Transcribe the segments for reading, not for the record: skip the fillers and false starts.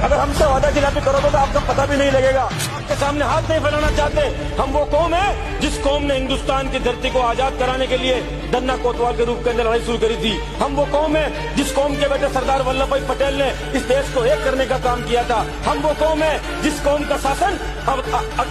अगर हमसे वादा खिलाफी करोगे तो आपको पता भी नहीं लगेगा। आपके सामने हाथ नहीं फैलाना चाहते। हम वो कौम है जिस कौम ने हिंदुस्तान की धरती को आजाद कराने के लिए दन्ना कोतवाल के रूप के अंदर लड़ाई शुरू करी थी। हम वो कौम है जिस कौम के बेटे सरदार वल्लभ भाई पटेल ने इस देश को एक करने का काम किया था। हम वो कौम है जिस कौम का शासन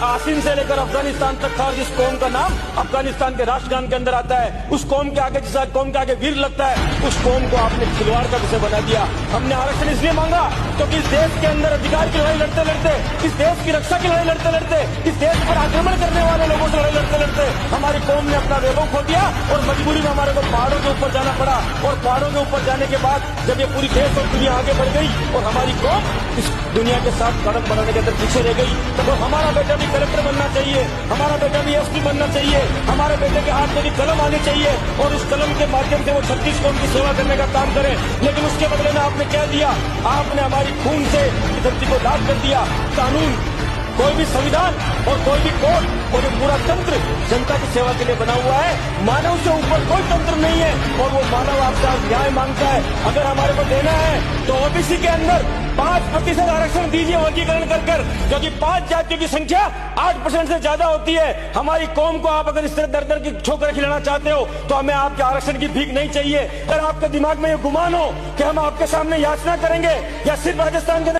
आसिन से लेकर अफगानिस्तान तक था, जिस कौम का नाम अफगानिस्तान के राष्ट्रगान के अंदर आता है। उस कौम के आगे, जिस कौम के आगे वीर लगता है, उस कौम को आपने खिलवाड़ का विषय बना दिया। हमने आरक्षण इसलिए मांगा क्योंकि इस देश के अंदर अधिकार की लड़ाई लड़ते लड़ते, इस देश की रक्षा की लड़ाई लड़ते लड़ते, इस देश पर आक्रमण करने वाले लोगों से लड़ाई लड़ते लड़ते हमारी कौम ने अपना वैभव खो दिया और मजबूरी में हमारे को पहाड़ों के ऊपर जाना पड़ा। और पहाड़ों के ऊपर जाने के बाद जब ये पूरी देश और दुनिया आगे बढ़ गई और हमारी कौम इस दुनिया के साथ कदम बढ़ाने के अंदर पीछे रह गई, तो हमारा बेटा भी कलेक्टर बनना चाहिए, हमारा बेटा भी एसपी बनना चाहिए, हमारे बेटे के हाथ में भी कलम आनी चाहिए और उस कलम के माध्यम से वो 36 कौम की सेवा करने का काम करे। लेकिन उसके बदले में आपने क्या दिया? आपने हमारी खून से धरती को लाभ कर दिया। कानून, कोई भी संविधान और कोई भी कोर्ट और ये पूरा तंत्र जनता की सेवा के लिए बना हुआ है। मानव से ऊपर कोई तंत्र नहीं है और वो मानव आपसे आज न्याय मांगता है। अगर हमारे को देना है तो ओबीसी के अंदर 5% आरक्षण दीजिए वर्गीकरण कर कर, क्योंकि 5 जातियों की संख्या 8% से ज्यादा होती है। हमारी कौम को आप अगर इस तरह दर दर की ठोकर खिलाना चाहते हो तो हमें आपके आरक्षण की भीख नहीं चाहिए। अगर आपके दिमाग में ये गुमान हो कि हम आपके सामने याचना करेंगे या सिर्फ राजस्थान के